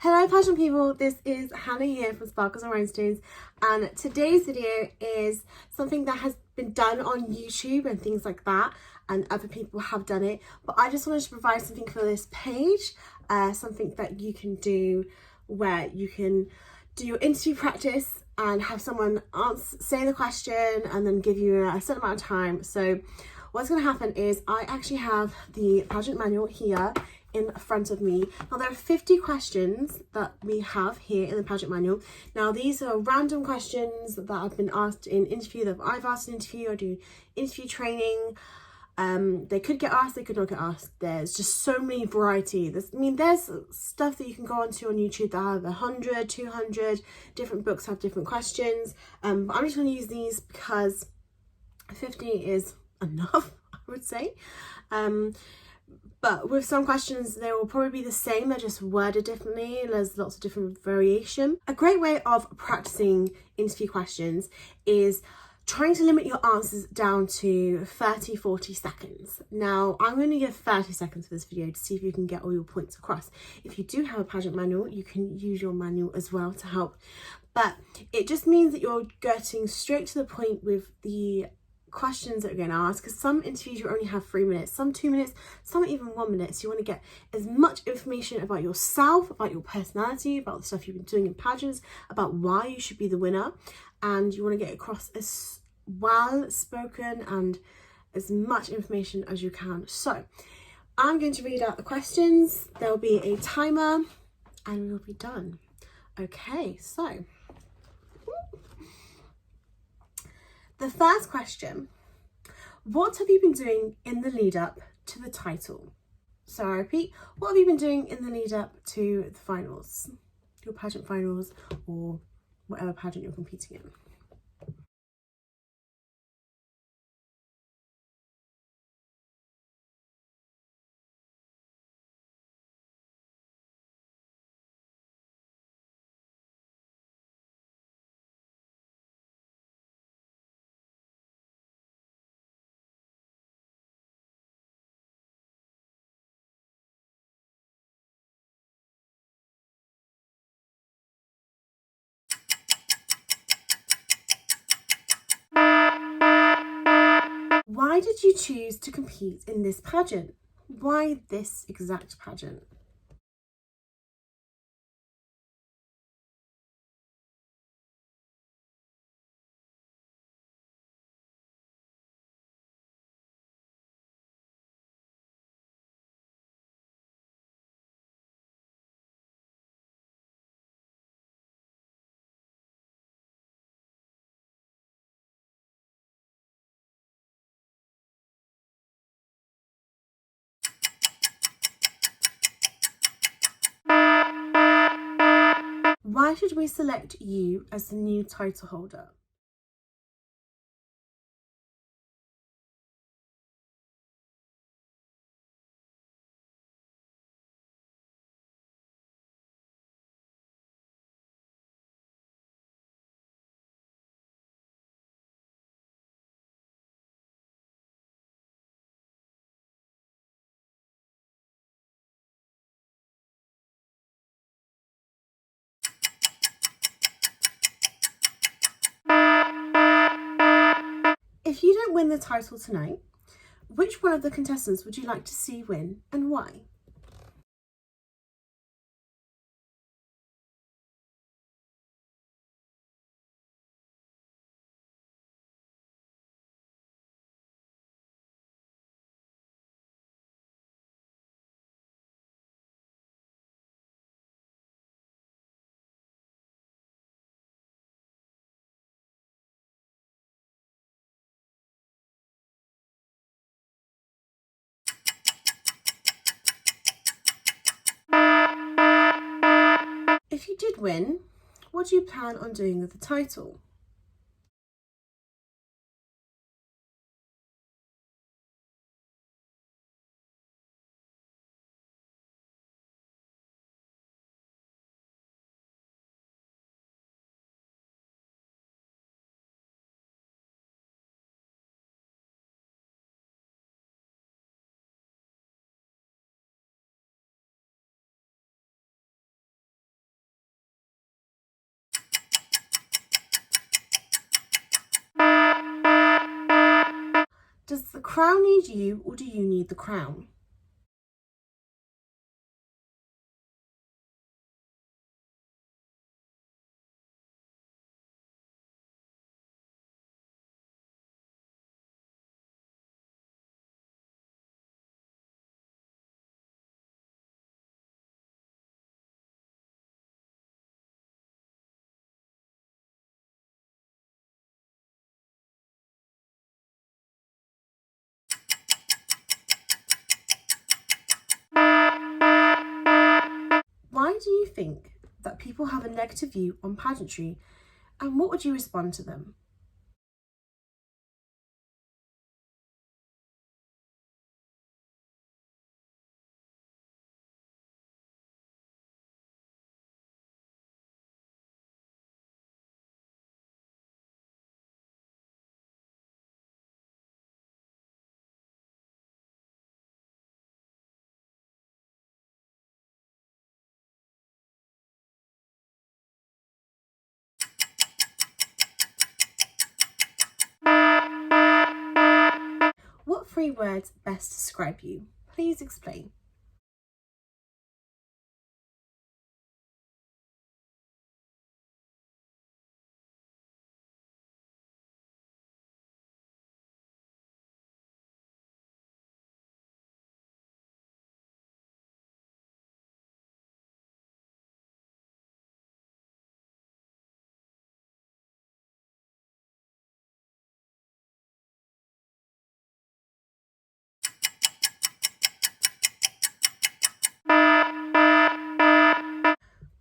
Hello pageant people, this is Hannah here from Sparkles and Rhinestones, and today's video is something that has been done on YouTube and things like that, and other people have done it, but I just wanted to provide something for this page, something that you can do where you can do your interview practice and have someone say the question and then give you a certain amount of time. So what's going to happen is I actually have the pageant manual here in front of me. Now there are 50 questions that we have here in the pageant manual. Now these are random questions that have been asked in interview, that I've asked in interview. I do interview training. They could get asked, they could not get asked. There's just so many variety. There's stuff that you can go onto on YouTube that have 100, 200 different books have different questions. But I'm just going to use these because 50 is enough, I would say. But with some questions, they will probably be the same, they're just worded differently. There's lots of different variation. A great way of practicing interview questions is trying to limit your answers down to 30-40 seconds. Now, I'm going to give 30 seconds for this video to see if you can get all your points across. If you do have a pageant manual, you can use your manual as well to help. But it just means that you're getting straight to the point with the questions that you're going to ask, because some interviews you only have 3 minutes, some 2 minutes, some even 1 minute. So you want to get as much information about yourself, about your personality, about the stuff you've been doing in pageants, about why you should be the winner, and you want to get across as well spoken and as much information as you can. So I'm going to read out the questions, there'll be a timer, and we'll be done. Okay, so the first question: what have you been doing in the lead up to the title? So I repeat, what have you been doing in the lead up to the finals, your pageant finals, or whatever pageant you're competing in? Why did you choose to compete in this pageant? Why this exact pageant? Why should we select you as the new title holder? If you don't win the title tonight, which one of the contestants would you like to see win and why? If you did win, what do you plan on doing with the title? Does the crown need you, or do you need the crown? Why do you think that people have a negative view on pageantry, and what would you respond to them? What three words best describe you? Please explain.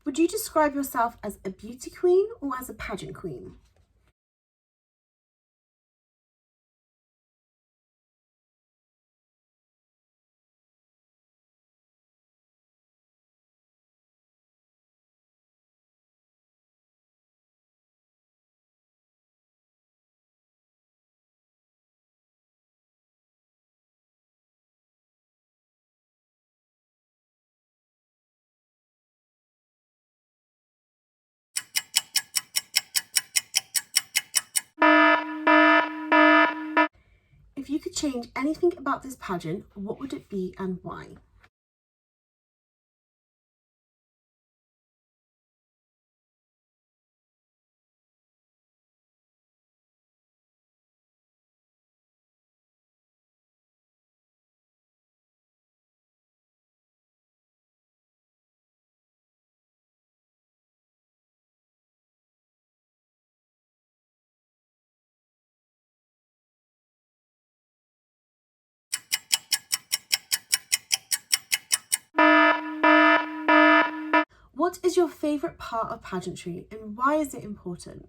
Would you describe yourself as a beauty queen or as a pageant queen? If you could change anything about this pageant, what would it be and why? What is your favourite part of pageantry and why is it important?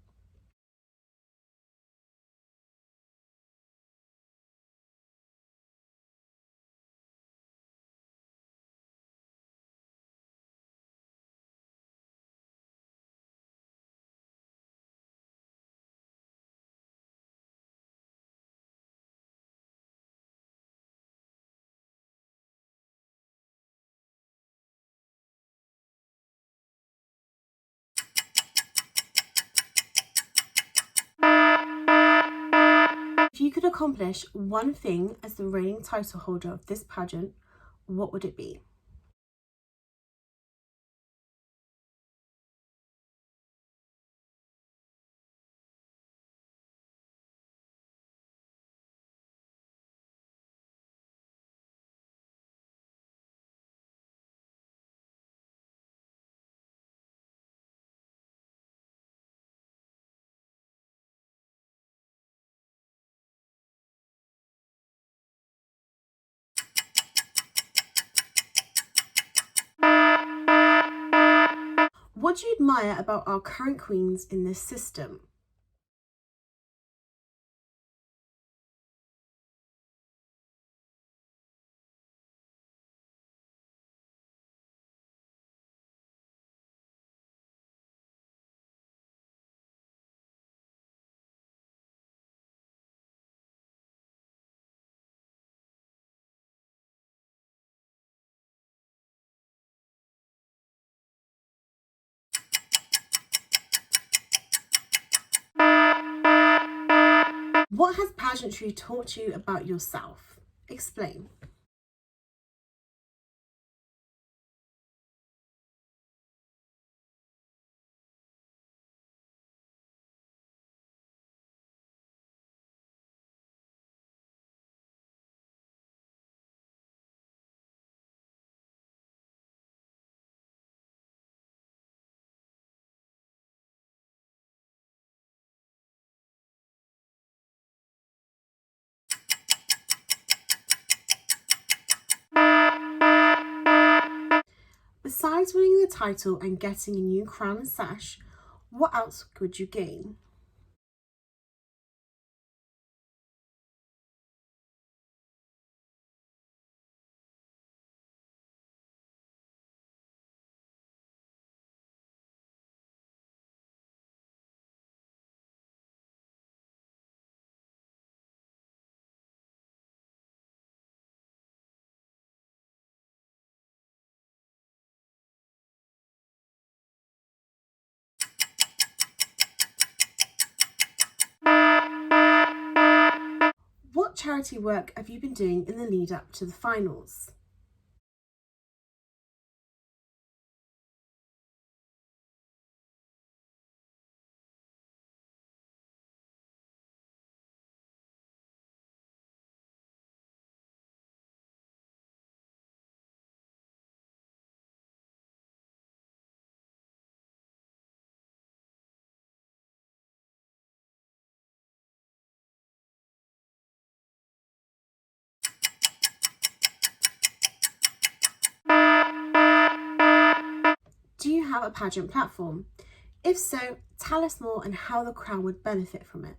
If you could accomplish one thing as the reigning title holder of this pageant, what would it be? What do you admire about our current queens in this system? What has pageantry taught you about yourself? Explain. Besides winning the title and getting a new crown and sash, what else could you gain? What charity work have you been doing in the lead up to the finals? Do you have a pageant platform? If so, tell us more and how the crown would benefit from it.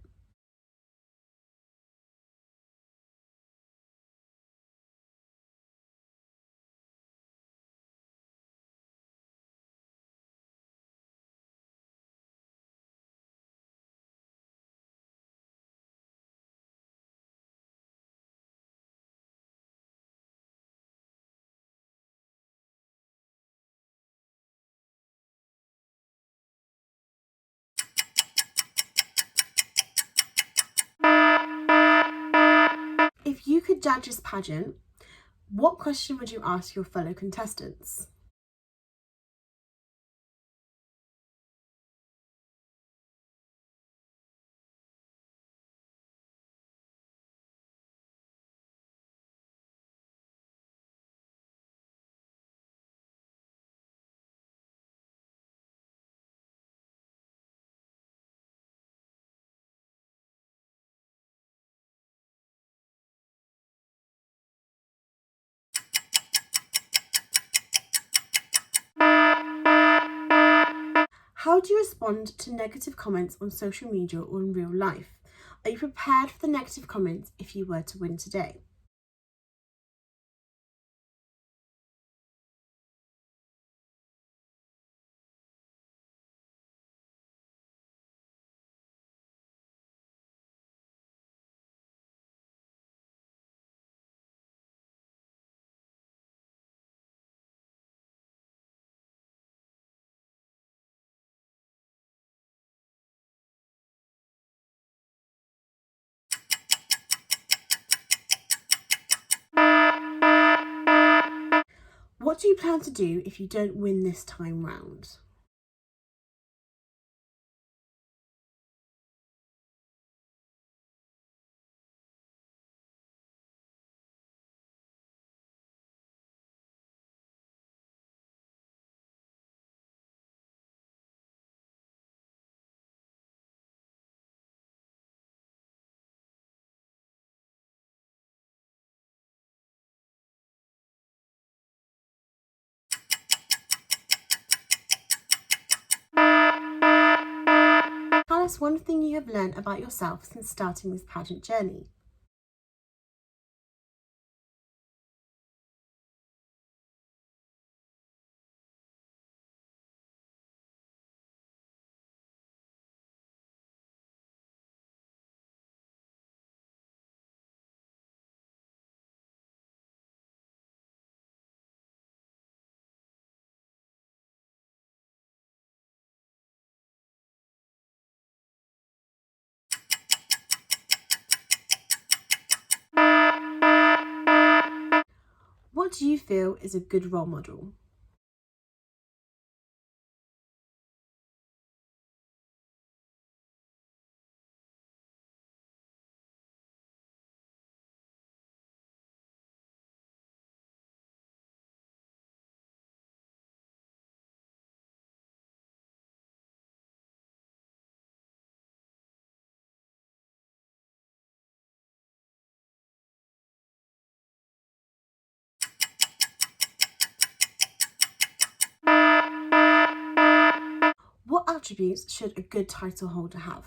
If you could judge this pageant, what question would you ask your fellow contestants? How do you respond to negative comments on social media or in real life? Are you prepared for the negative comments if you were to win today? What do you plan to do if you don't win this time round? Tell us one thing you have learned about yourself since starting this pageant journey. do you feel is a good role model? What attributes should a good title holder have?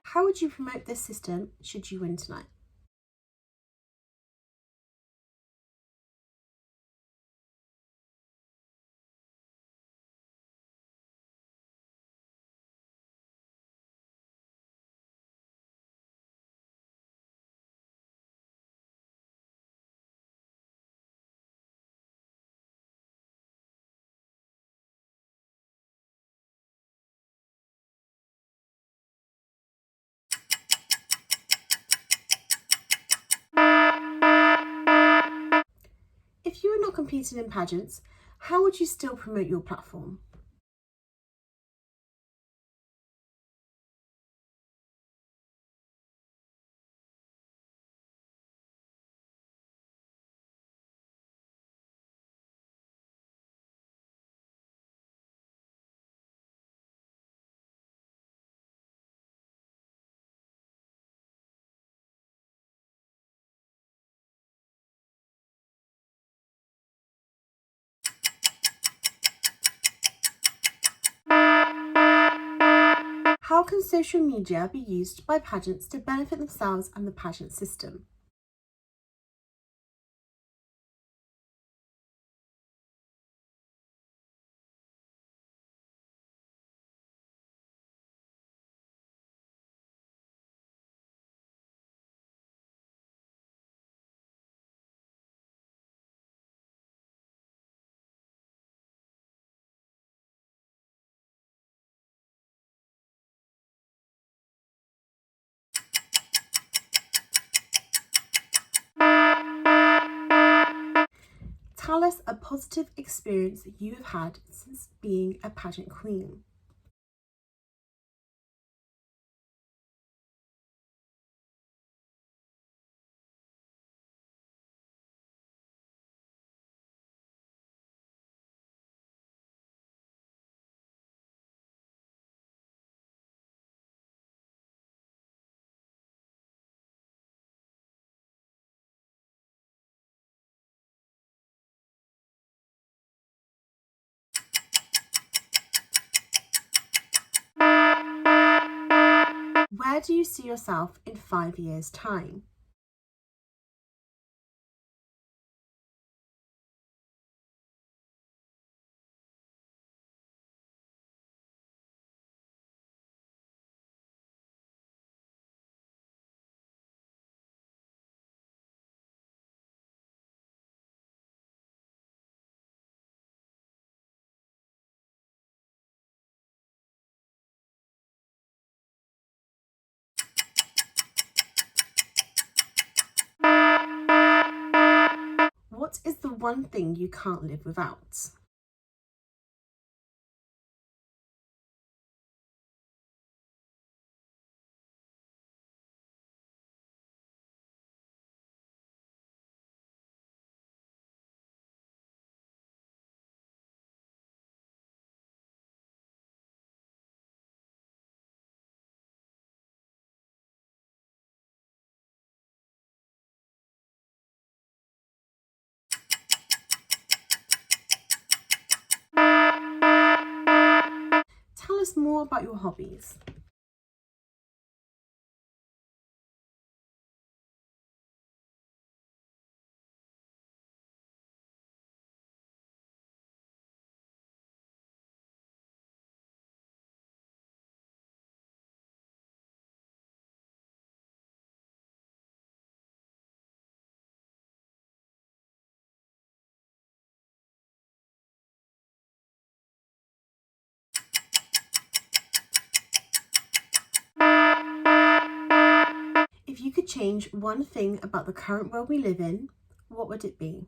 How would you promote this system should you win tonight? If you were not competing in pageants, how would you still promote your platform? How can social media be used by pageants to benefit themselves and the pageant system? Tell us a positive experience you have had since being a pageant queen. Where do you see yourself in 5 years' time? What is the one thing you can't live without? Tell us more about your hobbies. If you could change one thing about the current world we live in, what would it be?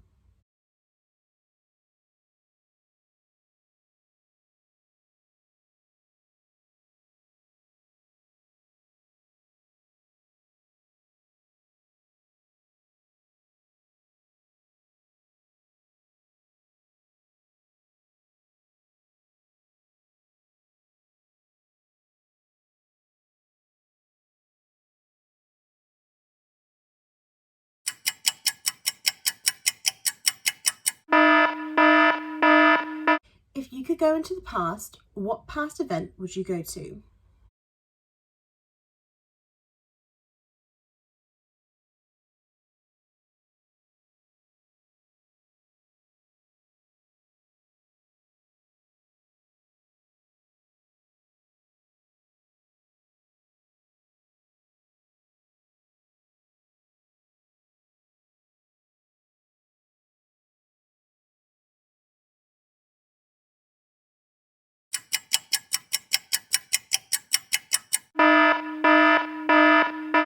If you could go into the past, what past event would you go to?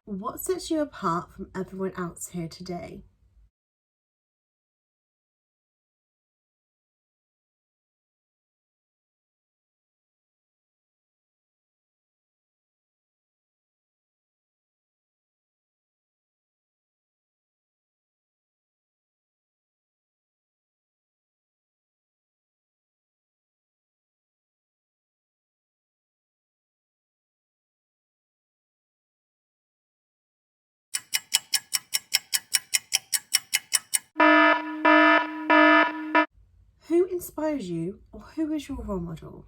What sets you apart from everyone else here today? Who inspires you, or who is your role model?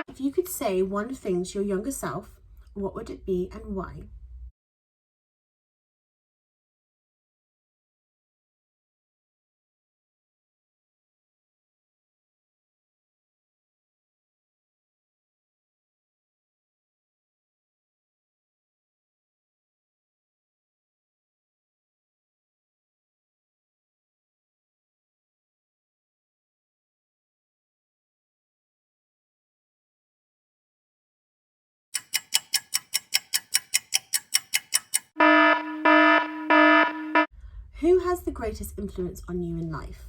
If you could say one thing to your younger self, what would it be and why? Who has the greatest influence on you in life?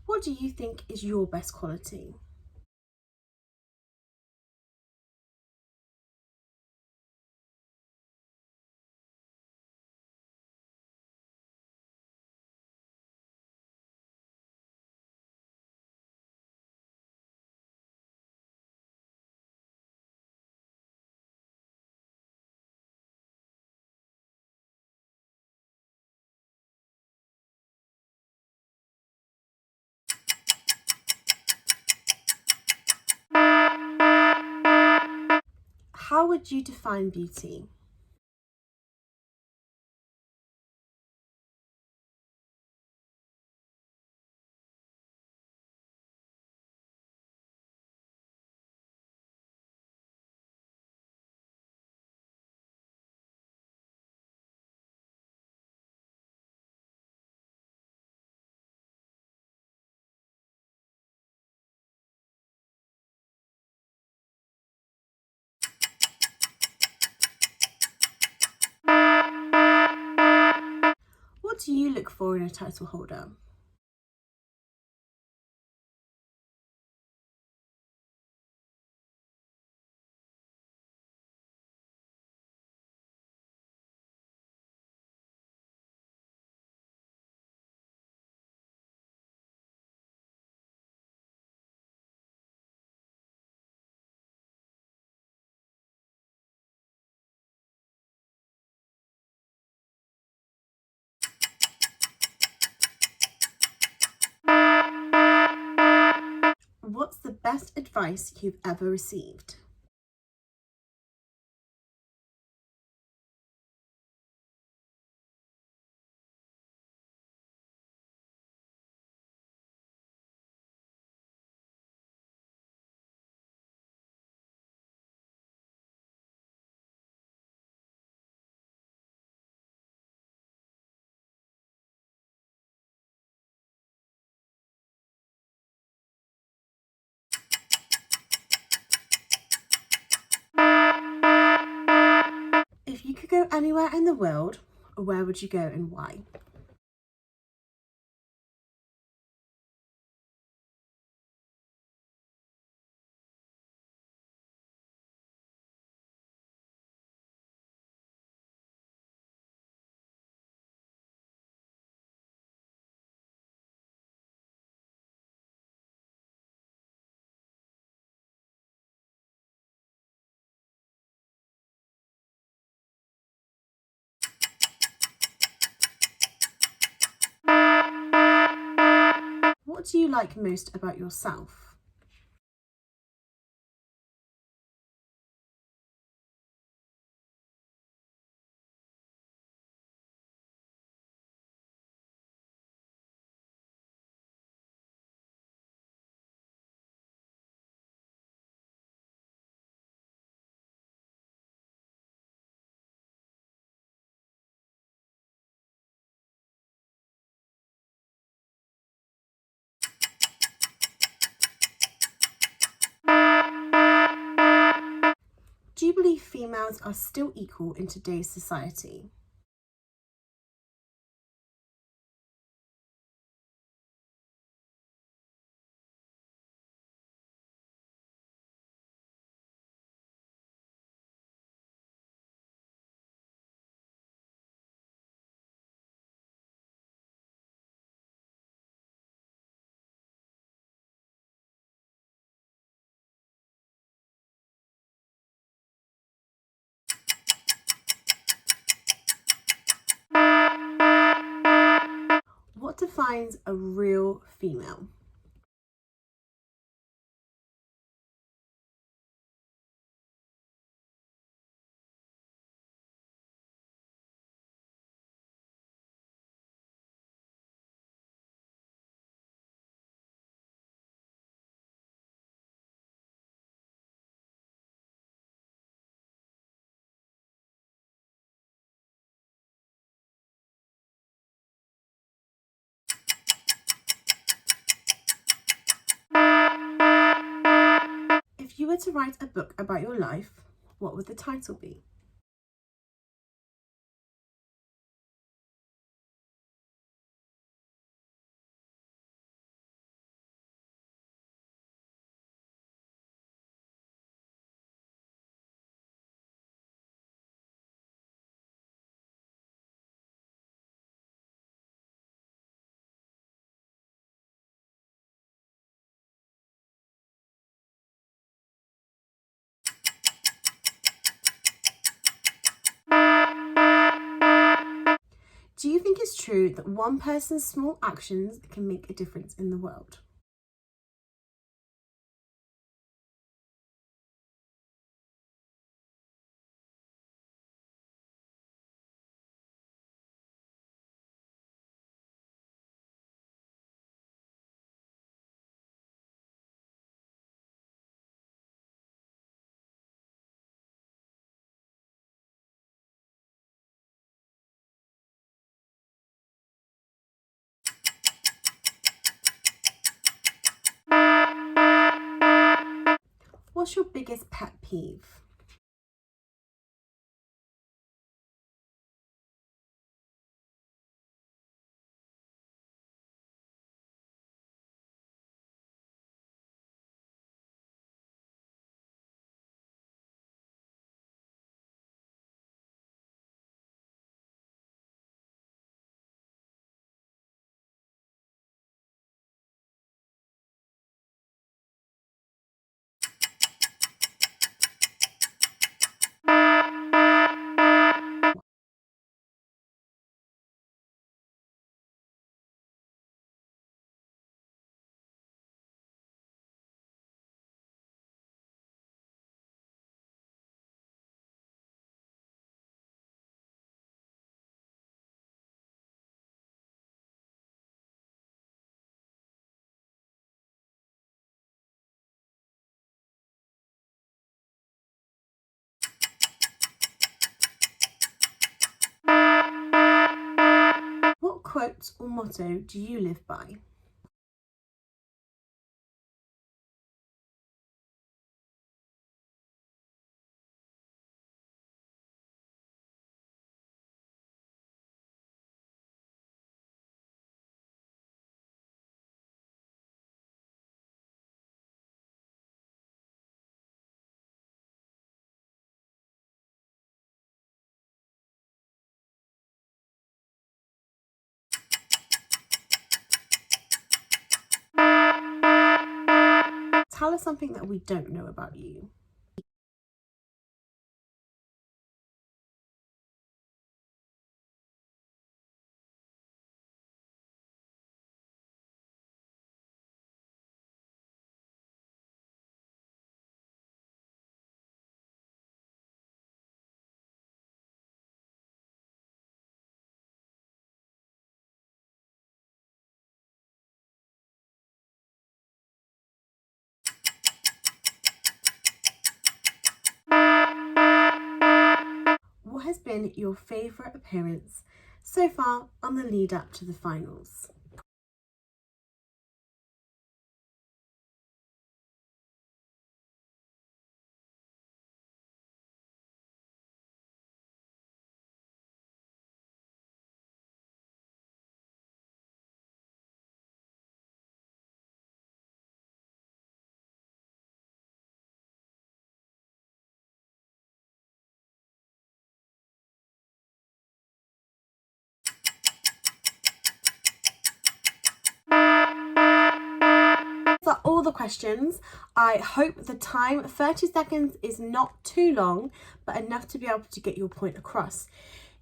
What do you think is your best quality? How would you define beauty? What do you look for in a title holder? What's the best advice you've ever received? If you could go anywhere in the world, where would you go and why? What do you like most about yourself? Do you believe females are still equal in today's society? What defines a real female? If you were to write a book about your life, what would the title be? Do you think it's true that one person's small actions can make a difference in the world? What's your biggest pet peeve? quote or motto do you live by? Tell us something that we don't know about you. What has been your favourite appearance so far on the lead up to the finals? Those are all the questions. I hope the time, 30 seconds, is not too long, but enough to be able to get your point across.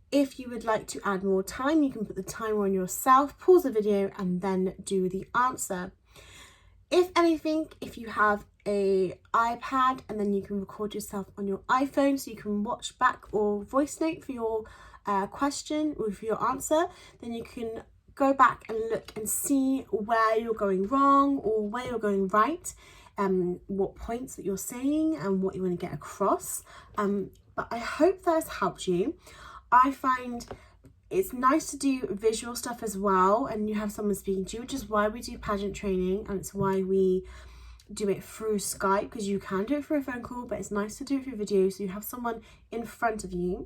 If you would like to add more time, you can put the timer on yourself, pause the video, and then do the answer. If anything, if you have a iPad, and then you can record yourself on your iPhone so you can watch back or voice note for your question or for your answer, then you can go back and look and see where you're going wrong or where you're going right, what points that you're saying and what you want to get across. But I hope that has helped you. I find it's nice to do visual stuff as well, and you have someone speaking to you, which is why we do pageant training, and it's why we do it through Skype, because you can do it through a phone call, but it's nice to do it through video so you have someone in front of you.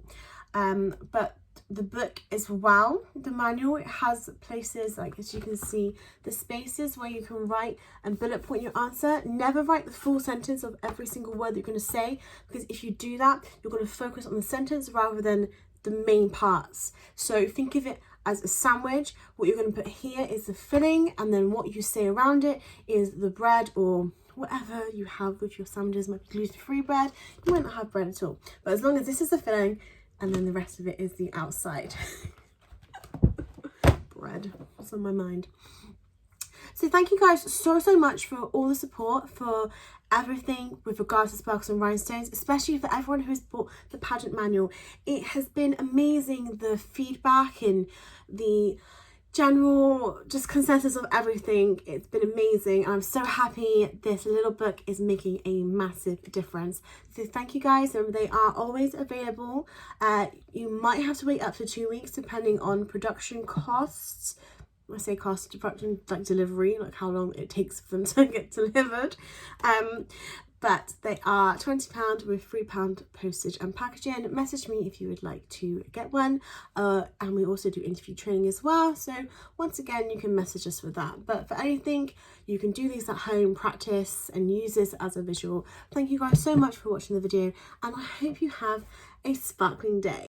But the book as well, the manual, it has places like, as you can see, the spaces where you can write and bullet point your answer. Never write the full sentence of every single word that you're going to say, because if you do that, you're going to focus on the sentence rather than the main parts. So think of it as a sandwich. What you're going to put here is the filling, and then what you say around it is the bread or whatever you have with your sandwiches. Might be gluten-free bread, you might not have bread at all, but as long as this is the filling and then the rest of it is the outside. Bread, what's on my mind? So thank you guys so much for all the support, for everything with regards to Sparkles and Rhinestones, especially for everyone who's bought the pageant manual. It has been amazing, the feedback and the general just consensus of everything. It's been amazing, and I'm so happy this little book is making a massive difference. So thank you guys. Remember, they are always available. You might have to wait up to 2 weeks depending on production costs. I say cost, production, like delivery, like how long it takes for them to get delivered. But they are £20 with £3 postage and packaging. Message me if you would like to get one. And we also do interview training as well. So once again, you can message us with that. But for anything, you can do these at home, practice, and use this as a visual. Thank you guys so much for watching the video, and I hope you have a sparkling day.